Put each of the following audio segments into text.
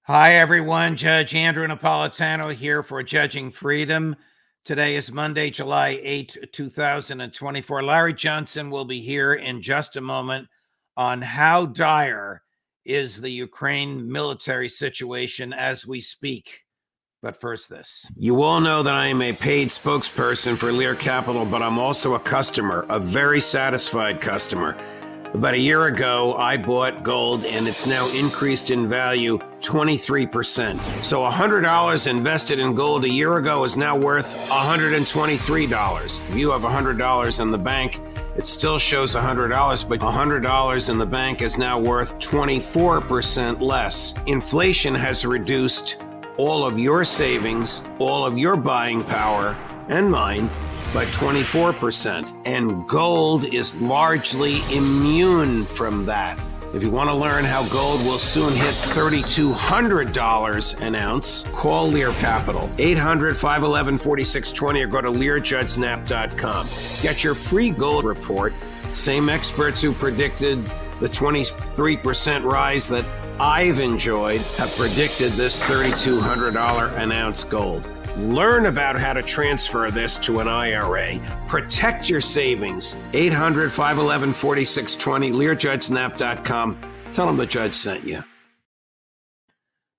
Hi, everyone. Judge Andrew Napolitano here for Judging Freedom. Today is Monday, July 8, 2024. Larry Johnson will be here in just a moment on how dire is the Ukraine military situation as we speak. But first, this. You all know that I am a paid spokesperson for Lear Capital, but I'm also a customer, a very satisfied customer. About a year ago, I bought gold, and it's now increased in value 23%. So $100 invested in gold a year ago is now worth $123. If you have $100 in the bank, it still shows $100, but $100 in the bank is now worth 24% less. Inflation has reduced all of your savings, all of your buying power, and mine, by 24%. And gold is largely immune from that. If you want to learn how gold will soon hit $3,200 an ounce, call Lear Capital, 800-511-4620, or go to LearJudgeSnap.com. Get your free gold report. Same experts who predicted the 23% rise that I've enjoyed have predicted this $3,200 an ounce gold. Learn about how to transfer this to an IRA. Protect your savings. 800-511-4620, LearJudgeSnap.com. Tell them the judge sent you.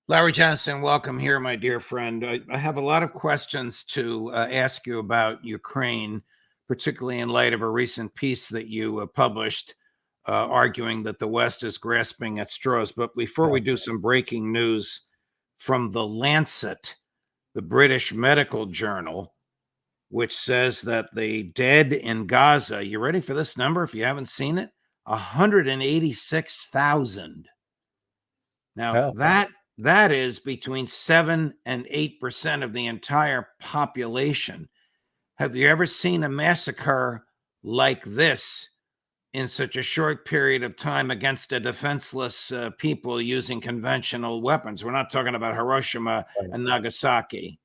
Larry Johnson, welcome here, my dear friend. I have a lot of questions to ask you about Ukraine, particularly in light of a recent piece that you published arguing that the West is grasping at straws. But before we do, some breaking news from The Lancet, the British medical journal, which says that the dead in Gaza, you ready for this number if you haven't seen it? 186,000. Now, that is between 7 and 8% of the entire population. Have you ever seen a massacre like this in such a short period of time against a defenseless people using conventional weapons? We're not talking about Hiroshima and Nagasaki.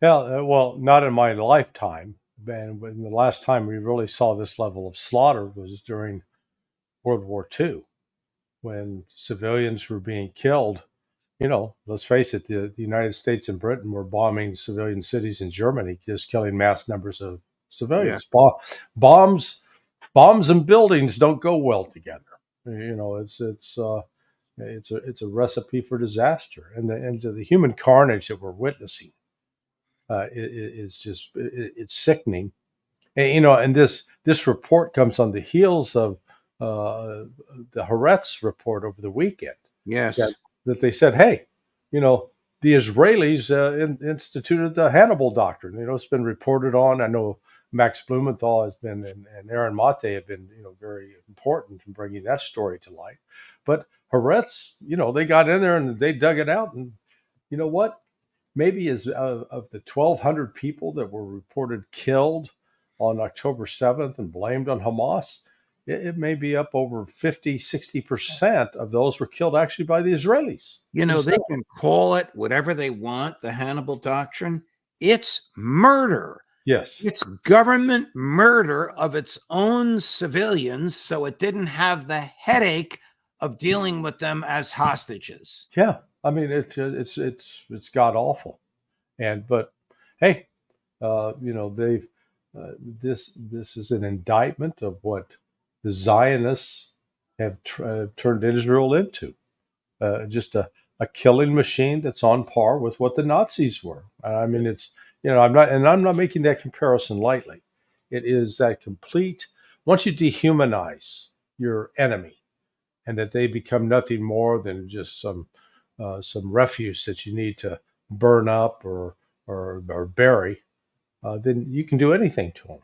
Yeah, well, not in my lifetime. And when the last time we really saw this level of slaughter was during World War II, when civilians were being killed. You know, let's face it, the United States and Britain were bombing civilian cities in Germany, just killing mass numbers of civilians. Yeah. Bombs and buildings don't go well together. You know, it's a recipe for disaster, and the human carnage that we're witnessing is just it's sickening. And you know, and this report comes on the heels of the Haaretz report over the weekend. Yes, that they said, hey, you know, the Israelis instituted the Hannibal Doctrine. You know, it's been reported on. I know Max Blumenthal has been, and Aaron Mate have been, you know, very important in bringing that story to light. But Haaretz, you know, they got in there and they dug it out. And you know what? Maybe of the 1,200 people that were reported killed on October 7th and blamed on Hamas, it may be up over 50, 60% of those were killed actually by the Israelis. You know, they can call it whatever they want, the Hannibal Doctrine. It's murder. Yes. It's government murder of its own civilians, so it didn't have the headache of dealing with them as hostages. Yeah. I mean, it's god awful. But hey, you know, they've this is an indictment of what the Zionists have turned Israel into, just a killing machine that's on par with what the Nazis were. I mean, it's, you know, I'm not making that comparison lightly. It is that complete, once you dehumanize your enemy and that they become nothing more than just some refuse that you need to burn up or bury, then you can do anything to them.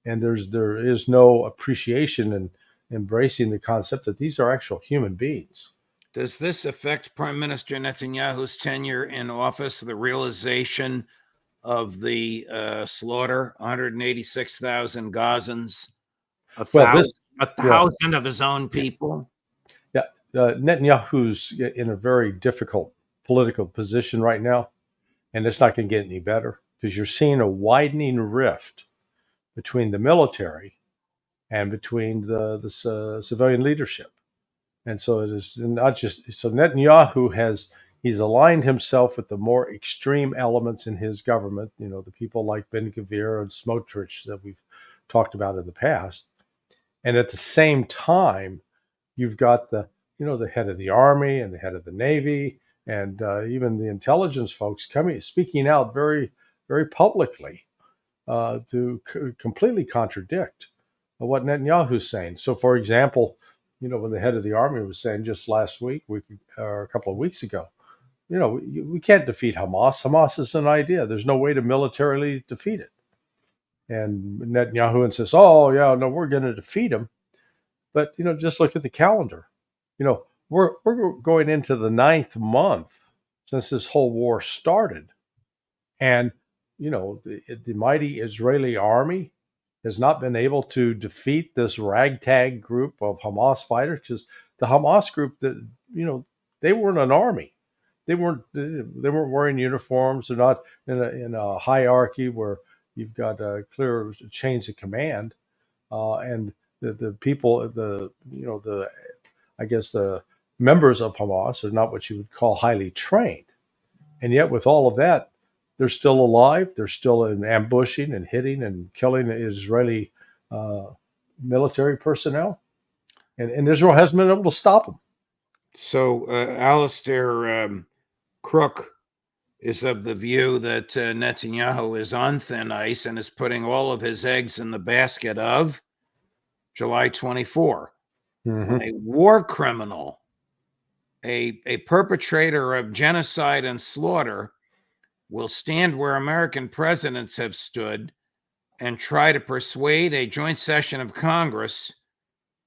And there is no appreciation in embracing the concept that these are actual human beings. Does this affect Prime Minister Netanyahu's tenure in office, the realization of the slaughter, 186,000 Gazans, a thousand of his own people? Yeah, Netanyahu's in a very difficult political position right now, and it's not going to get any better because you're seeing a widening rift between the military and between the civilian leadership. And so it is not just, so Netanyahu has He's aligned himself with the more extreme elements in his government, the people like Ben Gvir and Smotrich that we've talked about in the past. And at the same time, you've got the head of the army and the head of the navy and even the intelligence folks speaking out very, very publicly to completely contradict what Netanyahu's saying. So, for example, when the head of the army was saying just last week or a couple of weeks ago, we can't defeat Hamas. Hamas is an idea. There's no way to militarily defeat it. And Netanyahu insists, oh, yeah, no, we're going to defeat him. But, just look at the calendar. We're going into the 9th month since this whole war started. And, the mighty Israeli army has not been able to defeat this ragtag group of Hamas fighters. Because the Hamas group, that they weren't an army. They weren't wearing uniforms. They're not in a hierarchy where you've got clear chains of command. And the people, I guess the members of Hamas are not what you would call highly trained. And yet with all of that, they're still alive. They're still ambushing and hitting and killing Israeli military personnel. And Israel hasn't been able to stop them. So Alistair Crook is of the view that Netanyahu is on thin ice and is putting all of his eggs in the basket of July 24. When a war criminal, a perpetrator of genocide and slaughter, will stand where American presidents have stood and try to persuade a joint session of Congress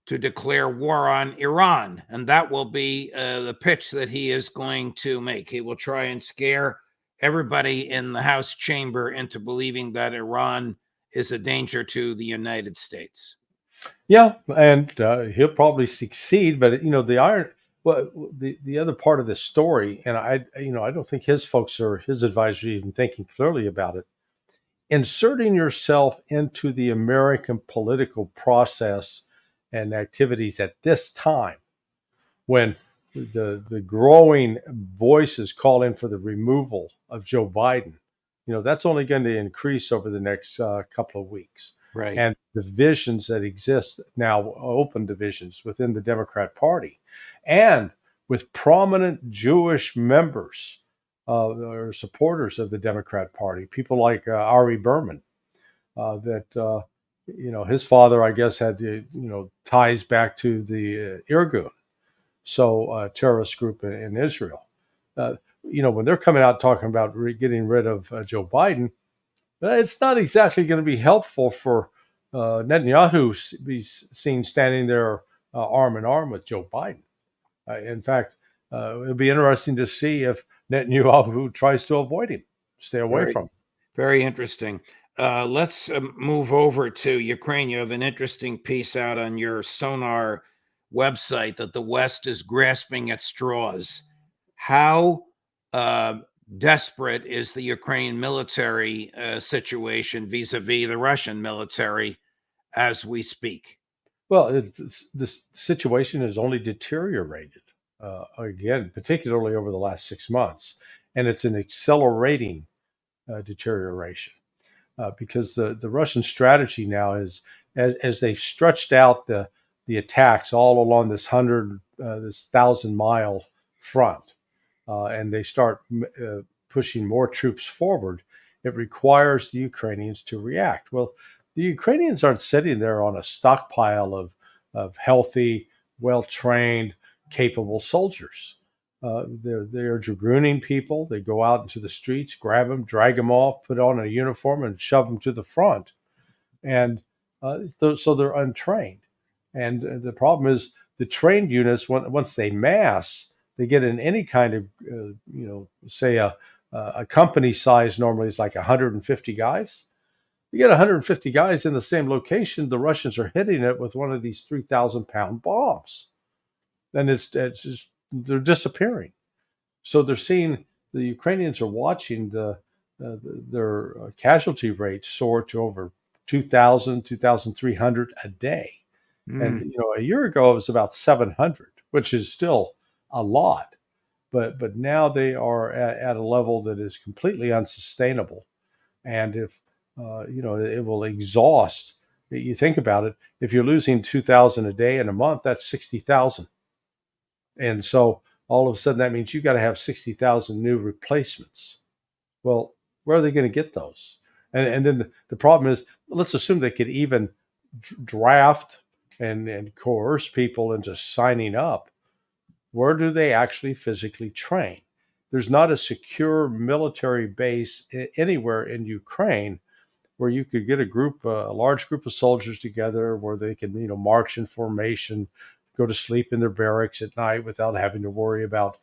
to declare war on Iran. And that will be the pitch that he is going to make. He will try and scare everybody in the House chamber into believing that Iran is a danger to the United States. Yeah, and he'll probably succeed. But the other part of this story, and I don't think his folks or his advisors are even thinking clearly about it. Inserting yourself into the American political process and activities at this time, when the growing voices calling for the removal of Joe Biden, that's only going to increase over the next couple of weeks. Right. And divisions that exist now, open divisions within the Democrat Party, and with prominent Jewish members or supporters of the Democrat Party, people like Ari Berman, that his father, I guess, had ties back to the Irgun, so terrorist group in Israel. When they're coming out talking about getting rid of Joe Biden, it's not exactly going to be helpful for Netanyahu to be seen standing there arm in arm with Joe Biden. In fact, it'll be interesting to see if Netanyahu tries to avoid him, stay away from him. Very interesting. Let's move over to Ukraine. You have an interesting piece out on your Sonar website that the West is grasping at straws. How desperate is the Ukraine military situation vis-a-vis the Russian military as we speak? Well, this situation has only deteriorated, again, particularly over the last 6 months. And it's an accelerating deterioration because the Russian strategy now is, as they've stretched out the attacks all along this 1,000-mile front, and they start pushing more troops forward, it requires the Ukrainians to react. Well, the Ukrainians aren't sitting there on a stockpile of healthy, well-trained, capable soldiers. They're dragooning people. They go out into the streets, grab them, drag them off, put on a uniform, and shove them to the front. And so they're untrained. And the problem is the trained units, once they mass, they get in any kind of, say a company size normally is like 150 guys. You get 150 guys in the same location, the Russians are hitting it with one of these 3,000-pound bombs. And it's just, they're disappearing. So they're seeing, the Ukrainians are watching their casualty rates soar to over 2,000, 2,300 a day. And a year ago it was about 700, which is still a lot. but now they are at a level that is completely unsustainable. And if it will exhaust. You think about it. If you're losing 2,000 a day in a month, that's 60,000. And so all of a sudden that means you got to have 60,000 new replacements. Well, where are they going to get those? And then the problem is, let's assume they could even draft and coerce people into signing up. Where do they actually physically train? There's not a secure military base anywhere in Ukraine where you could get a large group of soldiers together where they can, march in formation, go to sleep in their barracks at night without having to worry about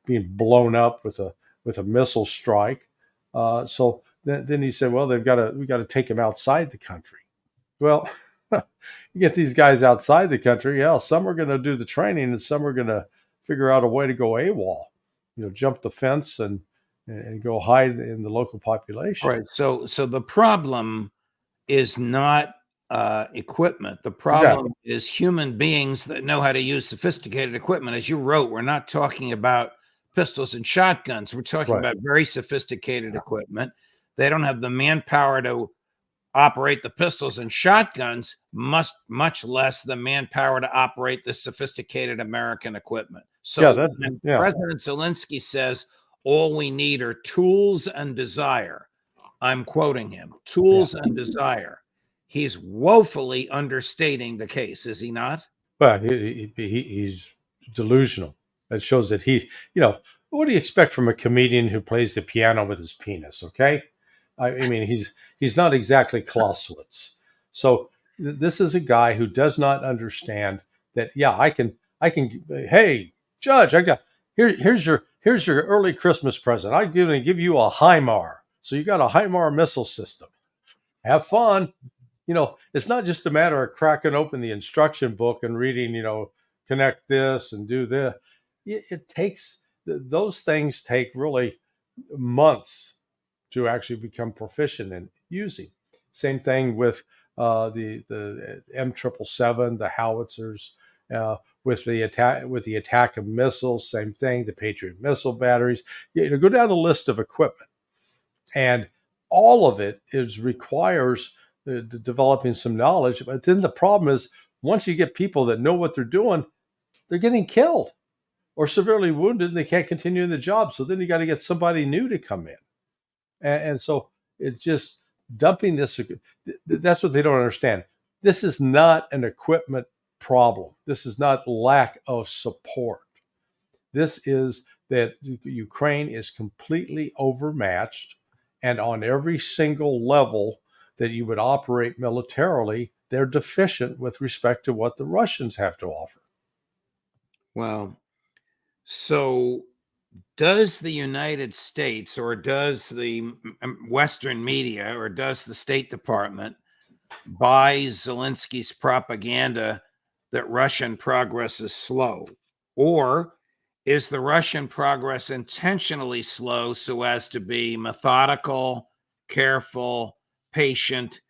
being blown up with a missile strike. So then you say, well, we got to take them outside the country. Well, you get these guys outside the country. Yeah, some are going to do the training, and some are going to figure out a way to go AWOL. Jump the fence and go hide in the local population. Right. So the problem is not equipment. The problem is human beings that know how to use sophisticated equipment. As you wrote, we're not talking about pistols and shotguns. We're talking about very sophisticated equipment. They don't have the manpower to operate the pistols and shotguns, much less the manpower to operate the sophisticated American equipment. So when President Zelensky says all we need are tools and desire, I'm quoting him, tools and desire, he's woefully understating the case, is he not? Well, he's delusional. It shows that what do you expect from a comedian who plays the piano with his penis? Okay, I mean he's not exactly Clausewitz. So this is a guy who does not understand that. Yeah, I can. Hey, Judge, here's your early Christmas present. I'm going to give you a HIMAR. So you got a HIMAR missile system. Have fun. It's not just a matter of cracking open the instruction book and reading, connect this and do this. It takes, those things take really months to actually become proficient in using. Same thing with the M777, the howitzers, with the attack of missiles. Same thing, the Patriot missile batteries. Go down the list of equipment, and all of it requires developing some knowledge. But then the problem is, once you get people that know what they're doing, they're getting killed or severely wounded, and they can't continue the job. So then you got to get somebody new to come in. And so it's just dumping this. That's what they don't understand. This is not an equipment problem. This is not lack of support. This is that Ukraine is completely overmatched, and on every single level that you would operate militarily, they're deficient with respect to what the Russians have to offer. Well, so does the United States, or does the Western media, or does the State Department buy Zelensky's propaganda that Russian progress is slow? Or is the Russian progress intentionally slow so as to be methodical, careful, patient,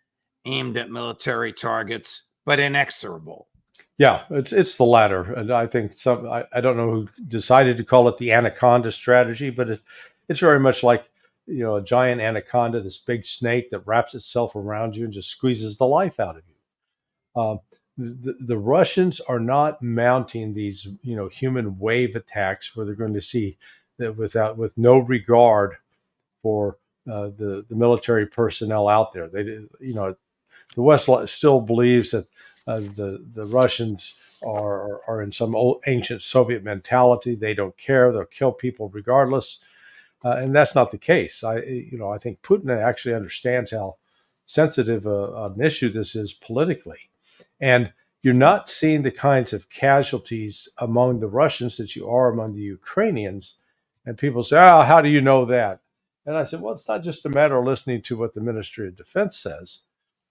aimed at military targets, but inexorable? Yeah, it's the latter. And I think I don't know who decided to call it the Anaconda Strategy, but it's very much like, a giant anaconda, this big snake that wraps itself around you and just squeezes the life out of you. The Russians are not mounting these, human wave attacks where they're going to see that with no regard for the military personnel out there. The West still believes that the Russians are in some old ancient Soviet mentality. They don't care; they'll kill people regardless, and that's not the case. I think Putin actually understands how sensitive an issue this is politically, and you're not seeing the kinds of casualties among the Russians that you are among the Ukrainians. And people say, "Oh, how do you know that?" And I said, "Well, it's not just a matter of listening to what the Ministry of Defense says.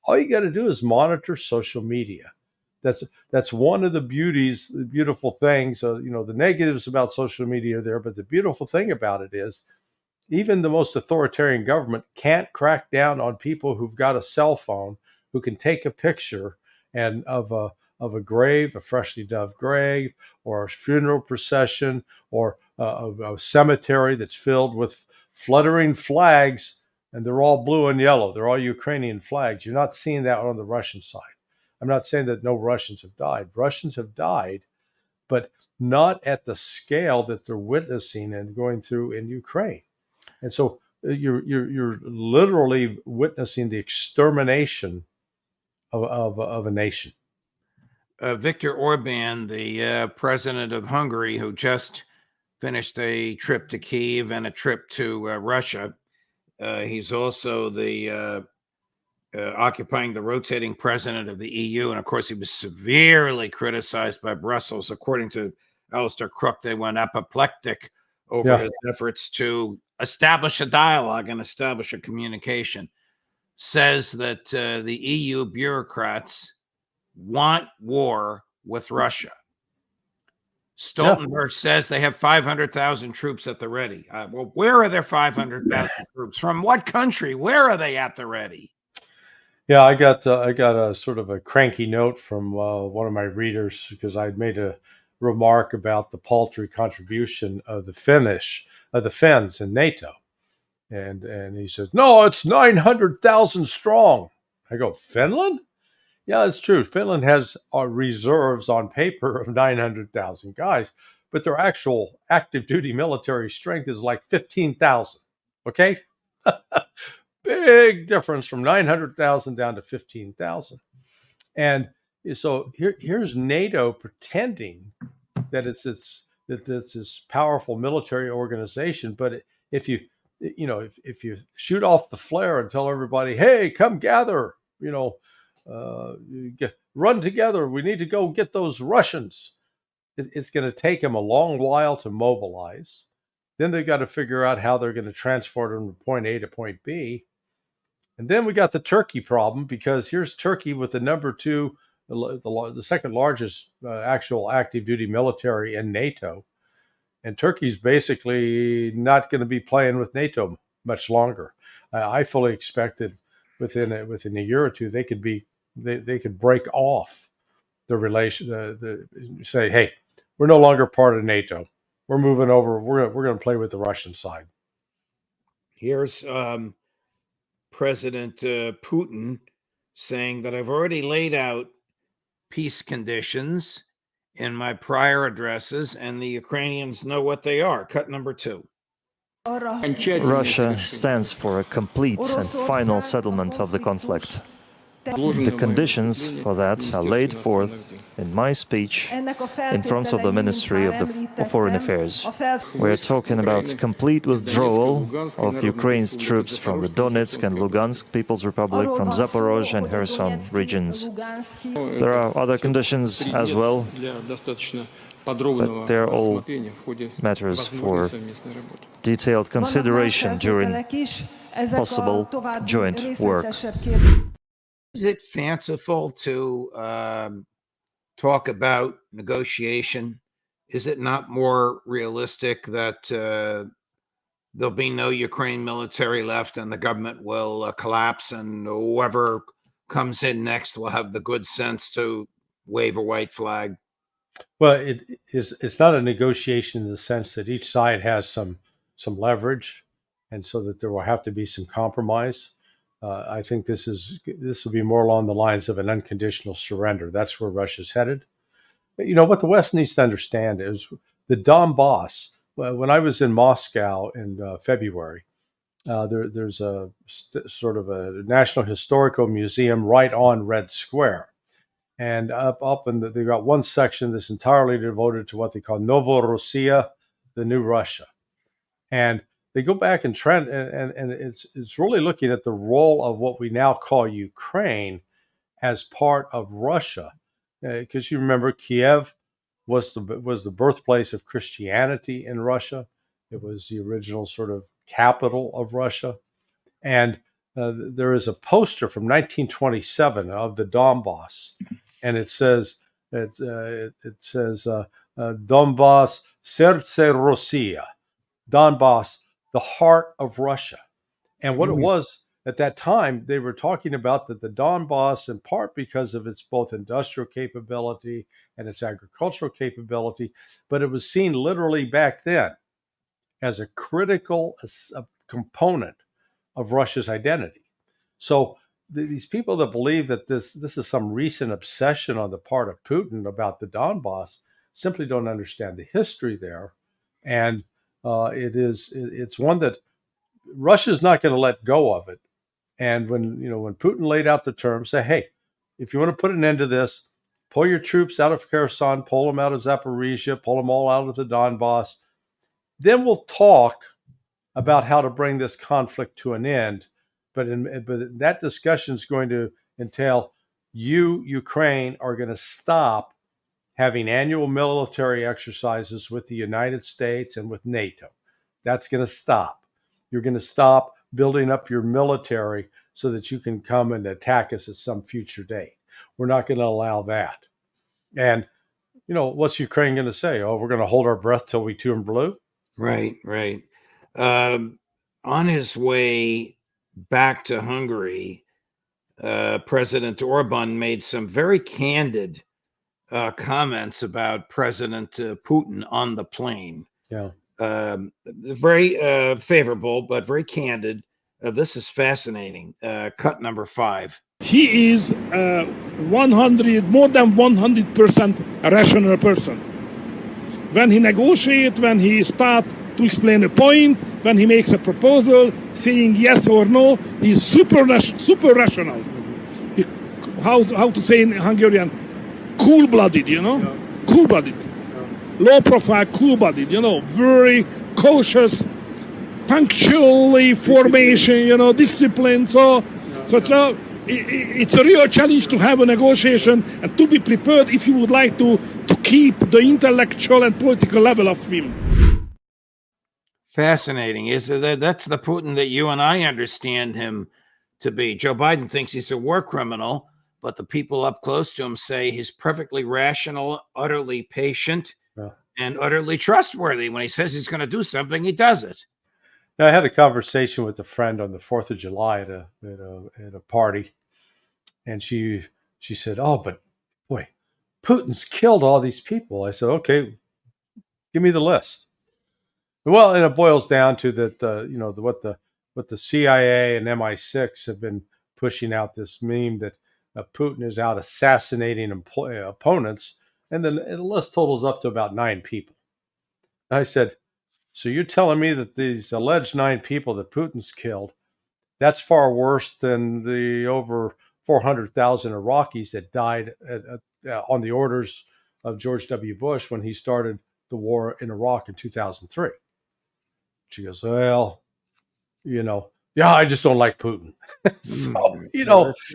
All you got to do is monitor social media. That's one of the beautiful things. The negatives about social media are there, but the beautiful thing about it is even the most authoritarian government can't crack down on people who've got a cell phone, who can take a picture and of a grave, a freshly dug grave, or a funeral procession, or a cemetery that's filled with fluttering flags, and they're all blue and yellow. They're all Ukrainian flags. You're not seeing that on the Russian side. I'm not saying that no Russians have died. Russians have died, but not at the scale that they're witnessing and going through in Ukraine. And so you're literally witnessing the extermination of a nation. Viktor Orban, the president of Hungary, who just finished a trip to Kyiv and a trip to Russia. He's also the occupying the rotating president of the EU. And of course, he was severely criticized by Brussels. According to Alistair Crook, they went apoplectic over his efforts to establish a dialogue and establish a communication. Says that the EU bureaucrats want war with Russia. Stoltenberg says they have 500,000 troops at the ready. Well, where are their 500,000 troops? From what country? Where are they at the ready? Yeah, I got a sort of a cranky note from one of my readers because I'd made a remark about the paltry contribution of the Finns in NATO, and he says, "No, it's 900,000 strong." I go, "Finland?" Yeah, it's true. Finland has reserves on paper of 900,000 guys, but their actual active duty military strength is like 15,000. Okay? Big difference from 900,000 down to 15,000. And so here's NATO pretending that it's this powerful military organization, but if you shoot off the flare and tell everybody, "Hey, come gather, run together. We need to go get those Russians." It's going to take them a long while to mobilize. Then they've got to figure out how they're going to transport them from point A to point B. And then we got the Turkey problem, because here's Turkey with the number two, the second largest actual active duty military in NATO. And Turkey's basically not going to be playing with NATO much longer. I fully expect that within a year or two, they could break off the relation, say, "Hey, we're no longer part of NATO. We're moving over. We're going to play with the Russian side." Here's President Putin saying that I've already laid out peace conditions in my prior addresses, and the Ukrainians know what they are. Cut number 2. Russia stands for a complete and final settlement of the conflict. The conditions for that are laid forth in my speech in front of the Ministry of Foreign Affairs. We're talking about complete withdrawal of Ukraine's troops from the Donetsk and Lugansk People's Republic, from Zaporozhye and Kherson regions. There are other conditions as well, but they're all matters for detailed consideration during possible joint work. Is it fanciful to talk about negotiation? Is it not more realistic that there'll be no Ukraine military left and the government will collapse, and whoever comes in next will have the good sense to wave a white flag? Well, it's not a negotiation in the sense that each side has some leverage, and so that there will have to be some compromise. I think this will be more along the lines of an unconditional surrender. That's where Russia's headed. But, what the West needs to understand is the Donbass. When I was in Moscow in February, there's a sort of a National Historical Museum right on Red Square. And they've got one section that's entirely devoted to what they call Novorossiya, the new Russia. And they go back and trend, and it's really looking at the role of what we now call Ukraine as part of Russia, because you remember Kiev was the birthplace of Christianity in Russia. It was the original sort of capital of Russia, and there is a poster from 1927 of the Donbass, and it says Donbass Serce Rossiya, Donbass, the heart of Russia. And what it was at that time, they were talking about that the Donbass, in part because of its both industrial capability and its agricultural capability, but it was seen literally back then as a critical component of Russia's identity. So these people that believe that this is some recent obsession on the part of Putin about the Donbass simply don't understand the history there, and it's one that Russia's not going to let go of it. And when Putin laid out the terms, say, hey, if you want to put an end to this, pull your troops out of Kherson, pull them out of Zaporizhia, pull them all out of the Donbass. Then we'll talk about how to bring this conflict to an end. But that discussion is going to entail Ukraine, are going to stop having annual military exercises with the United States and with NATO. That's going to stop. You're going to stop building up your military so that you can come and attack us at some future date. We're not going to allow that. And, what's Ukraine going to say? Oh, we're going to hold our breath till we turn blue? Right. On his way back to Hungary, President Orban made some very candid comments about President Putin on the plane. Yeah. Very favorable, but very candid. This is fascinating. Cut number 5. He is more than 100% a rational person. When he negotiates, when he starts to explain a point, when he makes a proposal, saying yes or no, he's super rational. How to say in Hungarian? Cool-blooded, Yeah. Cool-blooded. Yeah. Low profile, cool-blooded, very cautious, punctually formation, discipline. So it's a real challenge to have a negotiation and to be prepared if you would like to keep the intellectual and political level of him. Fascinating. That's the Putin that you and I understand him to be. Joe Biden thinks he's a war criminal, but the people up close to him say he's perfectly rational, utterly patient, and utterly trustworthy. When he says he's going to do something, he does it. Now, I had a conversation with a friend on the 4th of July at a party, and she said, "Oh, but boy, Putin's killed all these people." I said, "Okay, give me the list." Well, and it boils down to that what the CIA and MI6 have been pushing out, this meme that Putin is out assassinating opponents, and then the list totals up to about 9 people. And I said, so you're telling me that these alleged 9 people that Putin's killed, that's far worse than the over 400,000 Iraqis that died on the orders of George W. Bush when he started the war in Iraq in 2003. She goes, well, I just don't like Putin. So,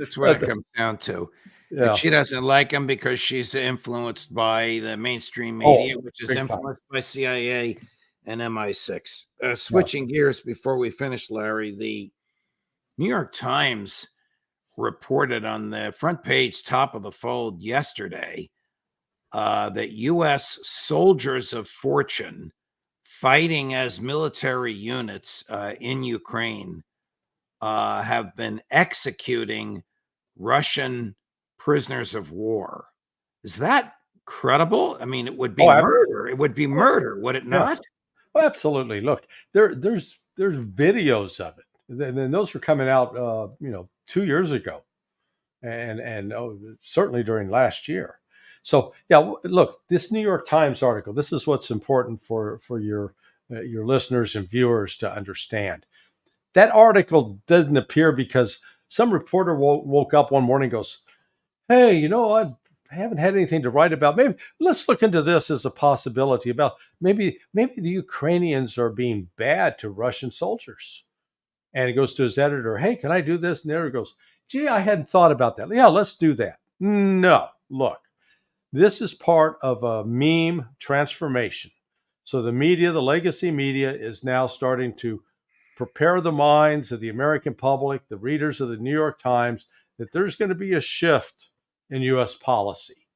that's what it comes down to. Yeah. She doesn't like him because she's influenced by the mainstream media, which is influenced by CIA and MI6. Switching gears before we finish, Larry, the New York Times reported on the front page, top of the fold yesterday, that U.S. soldiers of fortune fighting as military units in Ukraine have been executing Russian prisoners of war. Is that credible? I mean, it would be murder. It would be murder, would it not? Well, absolutely. Look, there's videos of it. And those were coming out, 2 years ago, and certainly during last year. So yeah, look, this New York Times article. This is what's important for your listeners and viewers to understand. That article doesn't appear because some reporter woke up one morning and goes, hey, I haven't had anything to write about. Maybe let's look into this as a possibility about maybe the Ukrainians are being bad to Russian soldiers. And he goes to his editor, hey, can I do this? And the editor goes, gee, I hadn't thought about that. Yeah, let's do that. No, look, this is part of a meme transformation. So the media, the legacy media, is now starting to prepare the minds of the American public, the readers of the New York Times, that there's going to be a shift in U.S. policy.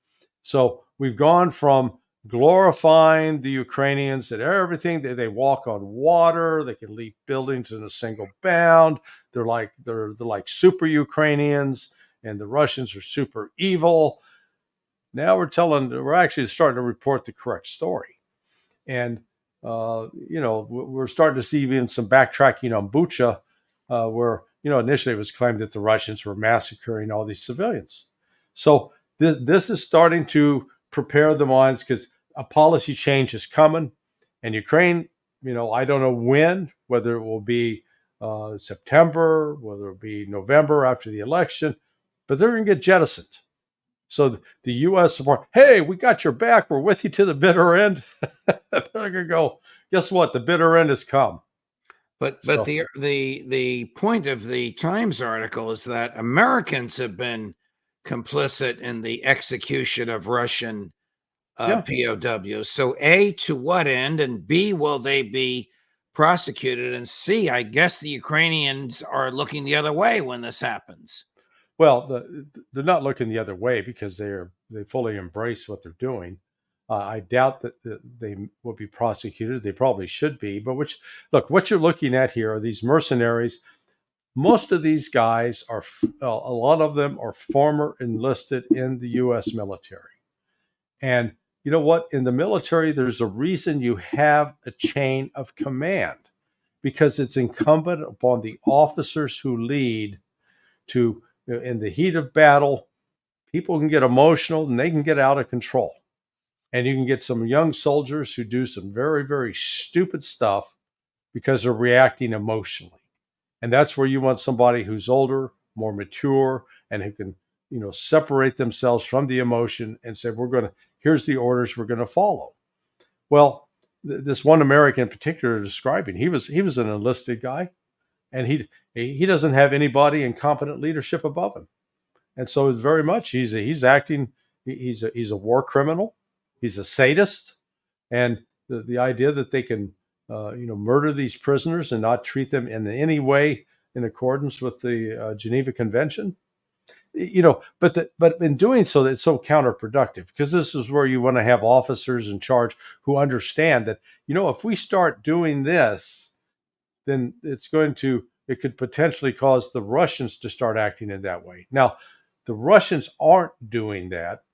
So we've gone from glorifying the Ukrainians, that everything, they walk on water, they can leap buildings in a single bound, they're like super Ukrainians, and the Russians are super evil. Now we're actually starting to report the correct story. And we're starting to see even some backtracking on Bucha, where initially it was claimed that the Russians were massacring all these civilians. So this is starting to prepare the minds, because a policy change is coming, and Ukraine, I don't know when, whether it will be September, whether it will be November after the election, but they're going to get jettisoned. So the U.S. support, hey, we got your back. We're with you to the bitter end. They're going to go, guess what? The bitter end has come. But the point of the Times article is that Americans have been complicit in the execution of Russian POWs. So A, to what end? And B, will they be prosecuted? And C, I guess the Ukrainians are looking the other way when this happens. Well, they're not looking the other way because they fully embrace what they're doing. I doubt that they will be prosecuted. They probably should be. But what you're looking at here are these mercenaries. Most of these guys are, a lot of them are former enlisted in the U.S. military. And you know what? In the military, there's a reason you have a chain of command, because it's incumbent upon the officers who lead to, in the heat of battle, people can get emotional and they can get out of control. And you can get some young soldiers who do some very, very stupid stuff because they're reacting emotionally. And that's where you want somebody who's older, more mature, and who can, separate themselves from the emotion and say, here's the orders we're going to follow. Well, this one American in particular describing, he was an enlisted guy, and he doesn't have anybody in competent leadership above him. And so very much he's a war criminal. He's a sadist. And the idea that they can, murder these prisoners and not treat them in any way in accordance with the Geneva Convention, but in doing so, it's so counterproductive, because this is where you want to have officers in charge who understand that, if we start doing this, then it could potentially cause the Russians to start acting in that way. Now, the Russians aren't doing that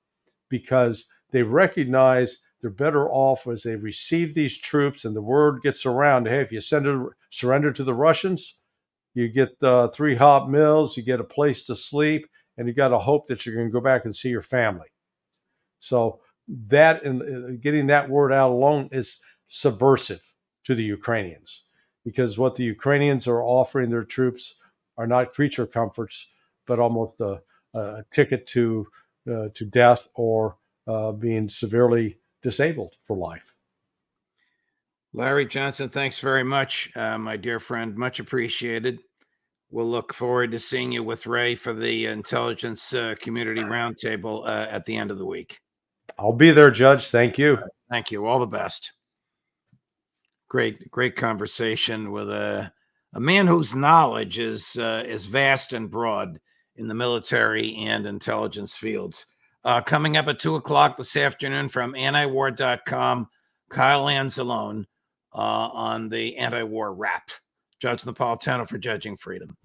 because they recognize they're better off as they receive these troops and the word gets around, hey, if you surrender to the Russians, you get 3 hot meals, you get a place to sleep, and you got to hope that you're going to go back and see your family. So that, and getting that word out alone, is subversive to the Ukrainians, because what the Ukrainians are offering their troops are not creature comforts, but almost a ticket to death, or being severely disabled for life. Larry Johnson, thanks very much, my dear friend. Much appreciated. We'll look forward to seeing you with Ray for the Intelligence Community Roundtable at the end of the week. I'll be there, Judge. Thank you. Thank you. All the best. Great conversation with a man whose knowledge is vast and broad in the military and intelligence fields. Coming up at 2:00 this afternoon from antiwar.com, Kyle Anzalone on the anti-war rap. Judge Napolitano for Judging Freedom.